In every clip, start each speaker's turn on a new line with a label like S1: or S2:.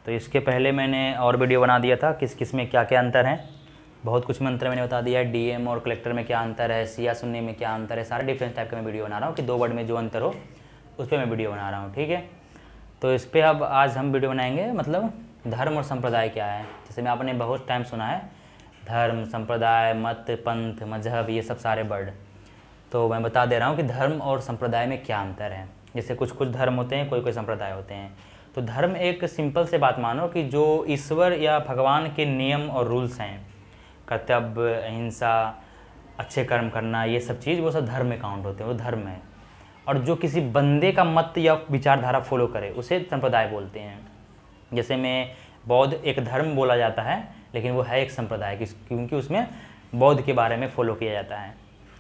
S1: तो इसके पहले मैंने और वीडियो बना दिया था किस किस में क्या क्या अंतर है, बहुत कुछ मंत्र मैंने बता दिया है। डीएम और कलेक्टर में क्या अंतर है, सिया सुन्नी में क्या अंतर है, सारे डिफरेंस टाइप का मैं वीडियो बना रहा हूँ कि 2 वर्ड में जो अंतर हो उस पर मैं वीडियो बना रहा हूँ, ठीक है। तो इस पर अब आज हम वीडियो बनाएंगे मतलब धर्म और संप्रदाय क्या है। जैसे मैं आपने बहुत टाइम सुना है धर्म, संप्रदाय, मत, पंथ, मजहब, ये सब सारे वर्ड, तो मैं बता दे रहा हूँ कि धर्म और संप्रदाय में क्या अंतर है। जैसे कुछ कुछ धर्म होते हैं, कोई कोई संप्रदाय होते हैं। तो धर्म एक सिंपल से बात मानो कि जो ईश्वर या भगवान के नियम और रूल्स हैं, कर्तव्य, अहिंसा, अच्छे कर्म करना, ये सब चीज़ वो सब धर्म में काउंट होते हैं, वो धर्म है। और जो किसी बंदे का मत या विचारधारा फॉलो करे उसे संप्रदाय बोलते हैं। जैसे में बौद्ध एक धर्म बोला जाता है लेकिन वो है एक संप्रदाय, क्योंकि उसमें बौद्ध के बारे में फॉलो किया जाता है,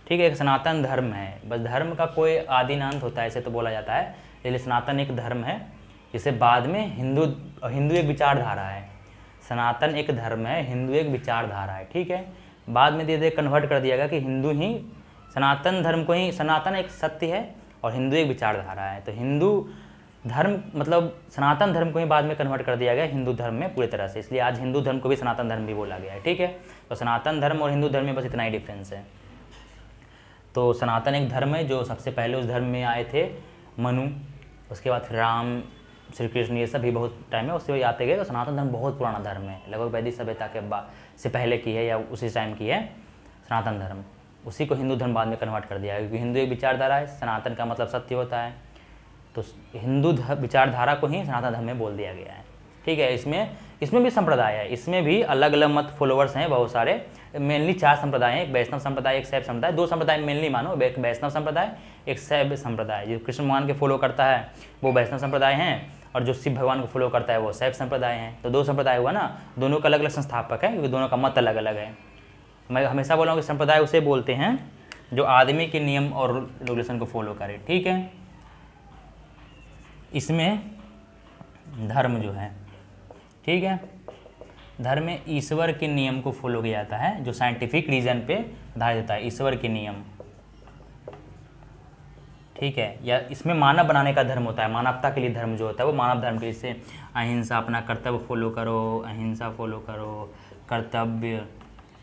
S1: ठीक है। एक सनातन धर्म है, बस धर्म का कोई आदि अंत होता है ऐसे तो बोला जाता है, इसलिए सनातन एक धर्म है। जिसे बाद में हिंदू एक विचारधारा है। सनातन एक धर्म है, हिंदू एक विचारधारा है, ठीक है। बाद में धीरे धीरे कन्वर्ट कर दिया गया कि हिंदू ही सनातन धर्म को ही, सनातन एक सत्य है और हिंदू एक विचारधारा है। तो हिंदू धर्म मतलब सनातन धर्म को ही बाद में कन्वर्ट कर दिया गया हिंदू धर्म में पूरी तरह से, इसलिए आज हिंदू धर्म को भी सनातन धर्म भी बोला गया है, ठीक है। तो सनातन धर्म और हिंदू धर्म में बस इतना ही डिफरेंस है। तो सनातन एक धर्म है जो सबसे पहले उस धर्म में आए थे मनु, उसके बाद फिर राम, श्री कृष्ण, ये सब भी बहुत टाइम है उससे आते गए। तो सनातन धर्म बहुत पुराना धर्म है, लगभग वैदिक सभ्यता के से पहले की है या उसी टाइम की है सनातन धर्म। उसी को हिंदू धर्म बाद में कन्वर्ट कर दिया है, क्योंकि हिंदू एक विचारधारा है, सनातन का मतलब सत्य होता है, तो हिंदू विचारधारा को ही सनातन धर्म में बोल दिया गया है, ठीक है। इसमें भी संप्रदाय है, इसमें भी अलग अलग मत फॉलोअर्स हैं बहुत सारे। मेनली 4 संप्रदाय हैं, एक वैष्णव संप्रदाय, एक शैव संप्रदाय, 2 संप्रदाय मेनली मानो, एक वैष्णव संप्रदाय, एक शैव संप्रदाय। जो कृष्ण भगवान के फॉलो करता है वो वैष्णव संप्रदाय हैं, और जो शिव भगवान को फॉलो करता है वो शैव संप्रदाय हैं। तो 2 संप्रदाय हुआ ना, दोनों का अलग अलग संस्थापक है, क्योंकि दोनों का मत अलग अलग है। मैं हमेशा बोला हूँ कि संप्रदाय उसे बोलते हैं जो आदमी के नियम और रेगुलेशन को फॉलो करे, ठीक है। इसमें धर्म जो है, ठीक है, धर्म में ईश्वर के नियम को फॉलो किया जाता है जो साइंटिफिक रीजन पे आधारित होता है, ईश्वर के नियम, ठीक है। या इसमें मानव बनाने का धर्म होता है, मानवता के लिए धर्म जो होता है वो मानव धर्म के लिए, जैसे अहिंसा, अपना कर्तव्य फॉलो करो, अहिंसा फॉलो करो, कर्तव्य,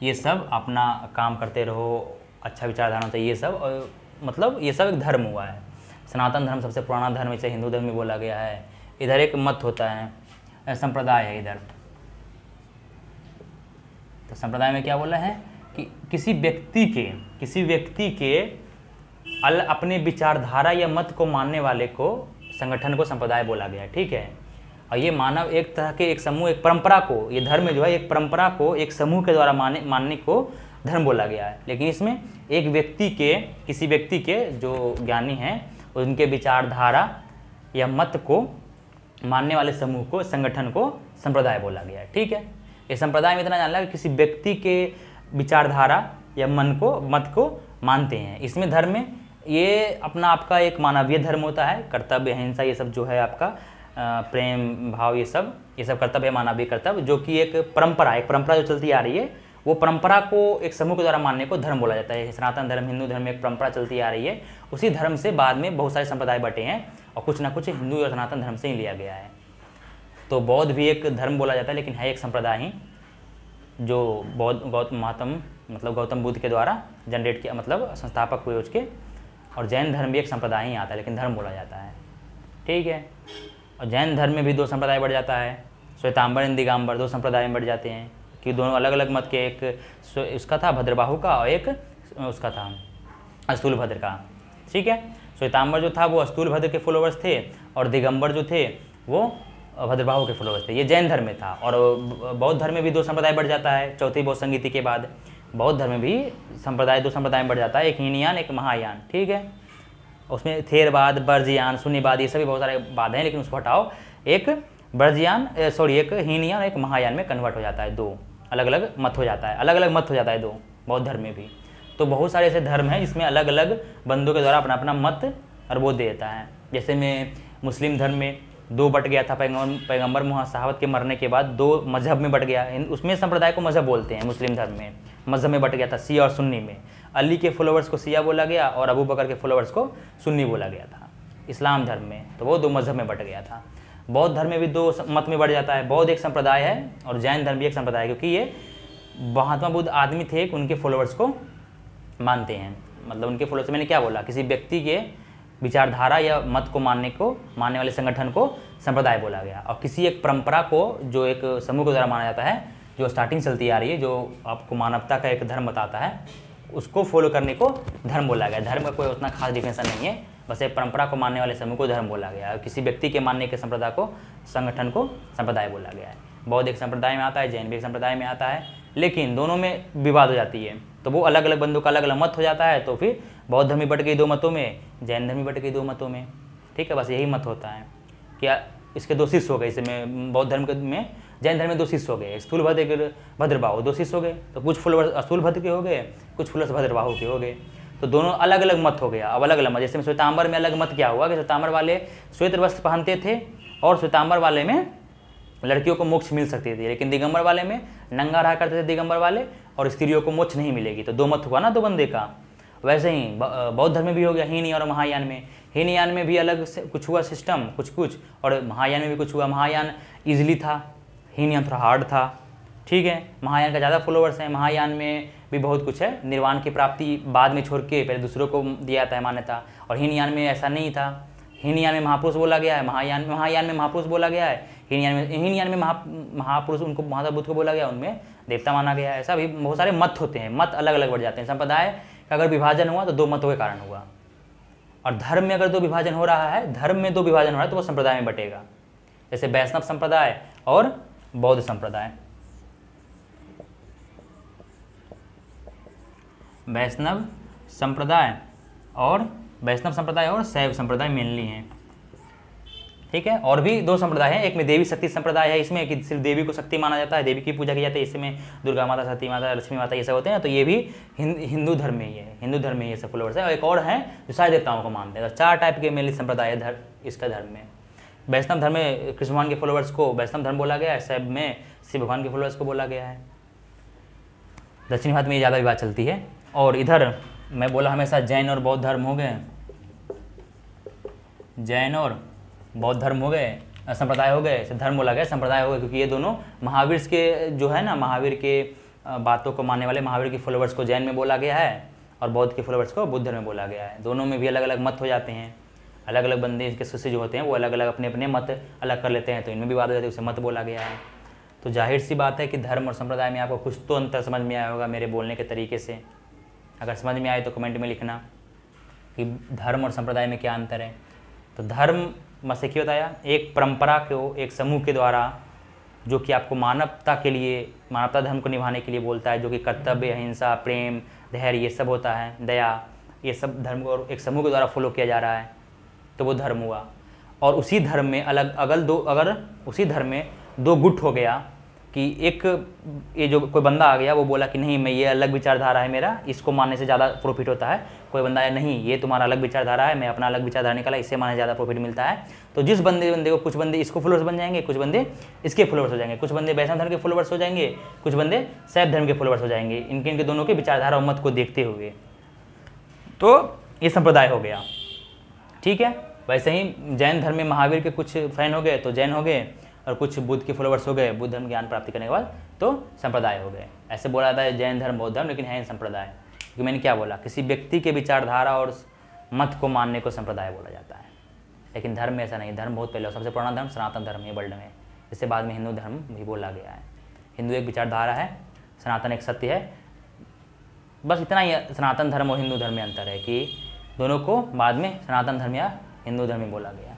S1: ये सब अपना काम करते रहो, अच्छा विचारधारा होता है, ये सब, और मतलब ये सब एक धर्म हुआ है। सनातन धर्म सबसे पुराना धर्म, इसे हिंदू धर्म में बोला गया है। इधर एक मत होता है, संप्रदाय है इधर। तो संप्रदाय में क्या बोला है कि किसी व्यक्ति के अपने विचारधारा या मत को मानने वाले को, संगठन को संप्रदाय बोला गया है, ठीक है। और ये मानव एक तरह के एक समूह, एक परंपरा को, ये धर्म जो है एक परंपरा को एक समूह के द्वारा मानने को धर्म बोला गया है। लेकिन इसमें एक व्यक्ति के, किसी व्यक्ति के जो ज्ञानी हैं उनके विचारधारा या मत को मानने वाले समूह को, संगठन को संप्रदाय बोला गया है, ठीक है। ये संप्रदाय में इतना जानना कि किसी व्यक्ति के विचारधारा या मत को मानते हैं। इसमें धर्म में ये अपना आपका एक मानवीय धर्म होता है, कर्तव्य, अहिंसा, ये सब जो है आपका प्रेम भाव, ये सब कर्तव्य, मानवीय कर्तव्य, जो कि एक परंपरा जो चलती आ रही है, वो परंपरा को एक समूह के द्वारा मानने को धर्म बोला जाता है। सनातन धर्म, हिंदू धर्म में एक परंपरा चलती आ रही है, उसी धर्म से बाद में बहुत सारे संप्रदाय बटे हैं और कुछ ना कुछ हिंदू और सनातन धर्म से ही लिया गया है। तो बौद्ध भी एक धर्म बोला जाता है लेकिन है एक संप्रदाय ही, जो गौतम बुद्ध के द्वारा जनरेट किया, मतलब संस्थापक हुए उसके। और जैन धर्म भी एक संप्रदाय ही आता है लेकिन धर्म बोला जाता है, ठीक है। और जैन धर्म में भी 2 संप्रदाय बढ़ जाता है, श्वेतांबर, दिगंबर, 2 संप्रदाय में बढ़ जाते हैं, कि दोनों अलग अलग मत के, एक उसका था भद्रबाहु का और एक उसका था अस्तूलभद्र का, ठीक है। श्वेतांबर जो था वो अस्तूलभद्र के फॉलोवर्स थे और दिगंबर जो थे वो भद्रबाहु के फॉलोवर्स थे। ये जैन धर्म में था। और बौद्ध धर्म में भी 2 संप्रदाय बढ़ जाता है, चौथी बौद्ध संगीति के बाद बौद्ध धर्म में भी 2 संप्रदाय में बढ़ जाता है, एक हीनयान, एक महायान, ठीक है। उसमें थेरवाद, बर्जियान, सुन्नीवाद, ये सभी बहुत सारे बाद हैं, लेकिन उसको हटाओ, एक एक हीनयान, एक महायान में कन्वर्ट हो जाता है, 2 अलग अलग मत हो जाता है, 2 बौद्ध धर्म में भी। तो बहुत सारे ऐसे धर्म हैं जिसमें अलग अलग बंदों के द्वारा अपना अपना मत और वो देता है। जैसे में मुस्लिम धर्म में 2 बट गया था, पैगंबर मुहम्मद साहब के मरने के बाद 2 मजहब में बट गया। उसमें संप्रदाय को मजहब बोलते हैं, मुस्लिम धर्म में मजहब में बट गया था, शिया और सुन्नी में। अली के फॉलोवर्स को शिया बोला गया और अबू बकर के फॉलोवर्स को सुन्नी बोला गया था इस्लाम धर्म में, तो वो 2 मजहब में बट गया था। बौद्ध धर्म में भी दो मत में बढ़ जाता है। बौद्ध एक संप्रदाय है और जैन धर्म भी एक संप्रदाय है, क्योंकि ये महात्मा बुद्ध आदमी थे, उनके फॉलोअर्स को मानते हैं। मतलब उनके फॉलोअर्स, मैंने क्या बोला, किसी व्यक्ति के विचारधारा या मत को मानने वाले संगठन को संप्रदाय बोला गया। और किसी एक परंपरा को, जो एक समूह के द्वारा माना जाता है, जो स्टार्टिंग चलती आ रही है, जो आपको मानवता का एक धर्म बताता है, उसको फॉलो करने को धर्म बोला गया। धर्म का कोई उतना खास डिफिनेशन नहीं है, बस एक परंपरा को मानने वाले समूह को धर्म बोला गया है। किसी व्यक्ति के मानने के संप्रदाय को, संगठन को संप्रदाय बोला गया है। बौद्ध एक संप्रदाय में आता है, जैन भी एक संप्रदाय में आता है, लेकिन दोनों में विवाद हो जाती है। तो वो अलग अलग बंदों का अलग अलग मत हो जाता है। तो फिर बौद्ध धर्म बट गई दो मतों में, जैन धर्म बट गई दो मतों में। ठीक है, बस यही मत होता है। क्या इसके दो शिष्य हो गए, इसमें बौद्ध धर्म में, जैन धर्म में दो शिष्य हो गए, स्थूलभद्र एक भद्रबाहु, दो शिष्य हो गए। तो कुछ फॉलोअर्स स्थूलभद्र के हो गए, कुछ फॉलोअर्स भद्रबाहु के हो गए। तो दोनों अलग अलग मत हो गया। अब अलग अलग मत, जैसे श्वेतांबर में अलग मत क्या हुआ कि श्वेतांबर वाले श्वेत वस्त्र पहनते थे और श्वेतांबर वाले में लड़कियों को मोक्ष मिल सकती थी, लेकिन दिगंबर वाले में नंगा रहा करते थे दिगंबर वाले, और स्त्रियों को मोक्ष नहीं मिलेगी। तो दो मत हुआ ना दो बंदे का। वैसे ही बौद्ध धर्म में भी हो गया, हीनयान और महायान में। हीनयान में भी अलग से कुछ हुआ सिस्टम, कुछ, और महायान में भी कुछ हुआ। महायान ईजिली था, हीनयान थोड़ा हार्ड था। ठीक है, महायान का ज़्यादा फॉलोअर्स हैं। महायान में भी बहुत कुछ है, निर्वाण की प्राप्ति बाद में छोड़ के पहले दूसरों को दिया जाता है मान्यता। और हीनयान में ऐसा नहीं था। हीनयान में महापुरुष बोला गया है, महायान में महापुरुष बोला गया है। हीनयान में महापुरुष उनको महात्मा बुद्ध को बोला गया, उनमें देवता माना गया है। ऐसा भी बहुत सारे मत होते हैं, मत अलग अलग बढ़ जाते हैं। संप्रदाय का अगर विभाजन हुआ तो दो मतों के कारण हुआ। और धर्म में अगर दो विभाजन हो रहा है, धर्म में दो विभाजन हो रहा है, तो वो संप्रदाय में बटेगा। जैसे वैष्णव संप्रदाय और बौद्ध संप्रदाय। वैष्णव संप्रदाय और शैव संप्रदाय मेनली हैं। ठीक है, और भी दो संप्रदाय हैं। एक में देवी शक्ति संप्रदाय है, इसमें कि सिर्फ देवी को शक्ति माना जाता है, देवी की पूजा की जाती है। इसमें दुर्गा माता, सती माता, लक्ष्मी माता ये सब होते हैं। तो ये भी हिंदू धर्म में ही है, हिंदू धर्म में ये सब फॉलोअर्स है। और एक और है जो सारे देवताओं को मानते हैं। तो चार टाइप के मेनली संप्रदाय है इसका धर्म में। वैष्णव धर्म में कृष्ण भगवान के फॉलोअर्स को वैष्णव धर्म बोला गया है, शैव में शिव भगवान के फॉलोअर्स को बोला गया है। दक्षिणी भारत में ये ज़्यादा विवाद चलती है। और इधर मैं बोला हमेशा जैन और बौद्ध धर्म हो गए, जैन और बौद्ध धर्म हो गए, संप्रदाय हो गए, धर्म बोला गया, संप्रदाय हो गए, क्योंकि ये दोनों महावीर के जो है ना, महावीर के बातों को मानने वाले महावीर के फॉलोअर्स को जैन में बोला गया है और बौद्ध के फॉलोअर्स को बुद्ध धर्म में बोला गया है। दोनों में भी अलग अलग मत हो जाते हैं। अलग अलग बंदे इसके शिष्य जो होते हैं वो अलग अलग अपने अपने मत अलग कर लेते हैं, तो इनमें भी बात हो जाती है, उसे मत बोला गया है। तो जाहिर सी बात है कि धर्म और संप्रदाय में आपको कुछ तो अंतर समझ में आया होगा मेरे बोलने के तरीके से। अगर समझ में आए तो कमेंट में लिखना कि धर्म और संप्रदाय में क्या अंतर है। तो धर्म मैं क्या बताया, एक परंपरा को, एक समूह के द्वारा, जो कि आपको मानवता के लिए, मानवता धर्म को निभाने के लिए बोलता है, जो कि कर्तव्य, अहिंसा, प्रेम, धैर्य ये सब होता है, दया, ये सब धर्म को एक समूह के द्वारा फॉलो किया जा रहा है, तो वो धर्म हुआ। और उसी धर्म में अगर उसी धर्म में दो गुट हो गया कि एक ये जो कोई बंदा आ गया वो बोला कि नहीं मैं ये अलग विचारधारा है मेरा, इसको मानने से ज़्यादा प्रॉफिट होता है। कोई बंदा है नहीं ये तुम्हारा अलग विचारधारा है, मैं अपना अलग विचारधारा निकाला, इससे मानने ज़्यादा प्रॉफिट मिलता है। तो जिस बंदे को, कुछ बंदे इसको फॉलोअर्स बन जाएंगे, कुछ बंदे इसके फॉलोअर्स हो जाएंगे, कुछ बंदे वैष्णव धर्म के फॉलोअर्स हो जाएंगे, कुछ बंदे शैव धर्म के फॉलोअर्स हो जाएंगे, इनके दोनों के विचारधारा और मत को देखते हुए। तो ये संप्रदाय हो गया। ठीक है, वैसे ही जैन धर्म में महावीर के कुछ फैन हो गए तो जैन हो गए, और कुछ बुद्ध के फॉलोअर्स हो गए, बुद्ध धर्म ज्ञान प्राप्ति करने के बाद तो संप्रदाय हो गए। ऐसे बोला जाता है जैन धर्म बौद्ध धर्म, लेकिन है संप्रदाय। क्योंकि मैंने क्या बोला, किसी व्यक्ति के विचारधारा और मत को मानने को संप्रदाय बोला जाता है। लेकिन धर्म में ऐसा नहीं, धर्म बहुत पहले, सबसे पुराना धर्म सनातन धर्म है वर्ल्ड में, जिससे बाद में हिंदू धर्म भी बोला गया है। हिंदू एक विचारधारा है, सनातन एक सत्य है, बस इतना ही सनातन धर्म और हिंदू धर्म में अंतर है कि दोनों को बाद में सनातन धर्म या हिंदू धर्म में बोला गया।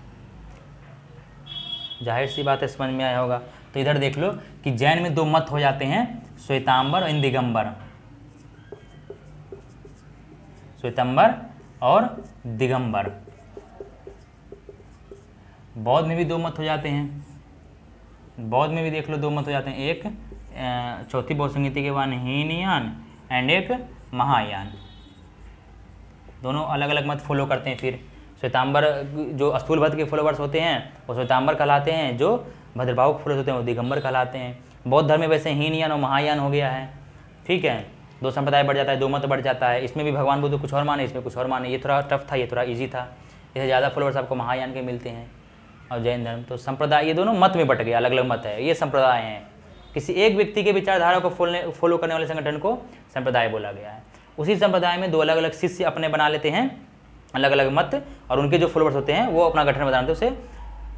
S1: जाहिर सी बात है, समझ में आया होगा। तो इधर देख लो कि जैन में दो मत हो जाते हैं, श्वेतांबर और दिगंबर, श्वेतांबर और दिगंबर। बौद्ध में भी दो मत हो जाते हैं, बौद्ध में भी देख लो दो मत हो जाते हैं, एक चौथी बौद्ध संहिता के बाद हीनयान एंड एक महायान। दोनों अलग अलग मत फॉलो करते हैं। फिर श्वेतांबर जो स्थूलभद्र के फॉलोवर्स होते हैं वो श्वेतांबर कहलाते हैं, जो भद्रबाहु के फॉलोवर्स होते हैं वो दिगंबर कहलाते हैं। बौद्ध धर्म में वैसे हीनयान और महायान हो गया है। ठीक है, दो संप्रदाय बढ़ जाता है, दो मत बढ़ जाता है। इसमें भी भगवान बुद्ध कुछ और माने, इसमें कुछ और माने। ये थोड़ा टफ था, ये थोड़ा ईजी था, इससे ज़्यादा फॉलोवर्स आपको महायान के मिलते हैं। और जैन धर्म। तो संप्रदाय ये दोनों मत में बट गए, अलग अलग मत है, ये संप्रदाय हैं। किसी एक व्यक्ति के विचारधारा को फॉलो करने वाले संगठन को संप्रदाय बोला गया है। उसी संप्रदाय में दो अलग अलग शिष्य अपने बना लेते हैं, अलग अलग मत, और उनके जो फॉलोअर्स होते हैं वो अपना गठन बनाते हैं, उसे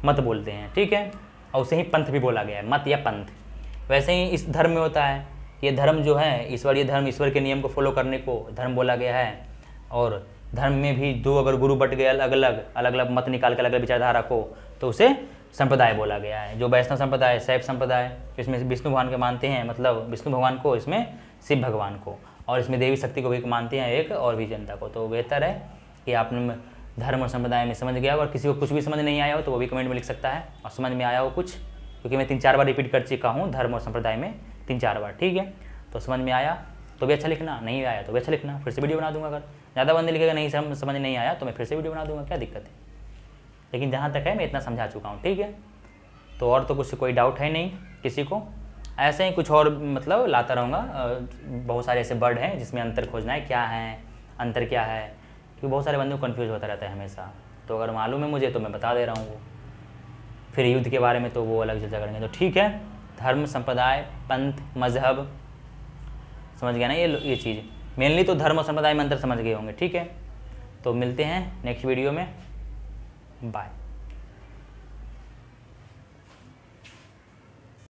S1: मत बोलते हैं, ठीक है। और उसे ही पंथ भी बोला गया है, मत या पंथ। वैसे ही इस धर्म में होता है, ये धर्म जो है ईश्वरीय धर्म, ईश्वर के नियम को फॉलो करने को धर्म बोला गया है। और धर्म में भी दो अगर गुरु बट गए अलग अलग मत निकाल के अलग अलग विचारधारा को, तो उसे संप्रदाय बोला गया है। जो वैष्णव संप्रदाय, शैव संप्रदाय, इसमें विष्णु भगवान के मानते हैं, मतलब विष्णु भगवान को, इसमें शिव भगवान को, और इसमें देवी शक्ति को भी मानते हैं एक, और भी जनता को। तो बेहतर है कि आपने धर्म और संप्रदाय में समझ गया हो, और किसी को कुछ भी समझ नहीं आया हो तो वो भी कमेंट में लिख सकता है, और समझ में आया हो कुछ, क्योंकि मैं 3-4 बार रिपीट कर चुका हूँ धर्म और संप्रदाय में 3-4 बार, ठीक है। तो समझ में आया तो भी अच्छा लिखना, नहीं आया तो भी अच्छा लिखना, फिर से वीडियो बना दूंगा। अगर ज़्यादा बंदे लिखेगा नहीं समझ नहीं आया तो मैं फिर से वीडियो बना दूंगा, क्या दिक्कत है। लेकिन जहाँ तक है मैं इतना समझा चुका हूँ, ठीक है। तो और तो कुछ कोई डाउट है नहीं किसी को, ऐसे ही कुछ और मतलब लाता रहूँगा। बहुत सारे ऐसे वर्ड हैं जिसमें अंतर खोजना है, क्या है अंतर क्या है, क्योंकि बहुत सारे बंदे को कन्फ्यूज होता रहता है हमेशा। तो अगर मालूम है मुझे तो मैं बता दे रहा हूँ वो। फिर युद्ध के बारे में तो वो अलग चर्चा करेंगे। तो ठीक है, धर्म, संप्रदाय, पंथ, मजहब, समझ गया ना ये चीज़। मेनली तो धर्म और संप्रदाय में अंतर समझ गए होंगे, ठीक है। तो मिलते हैं नेक्स्ट वीडियो में, बाय।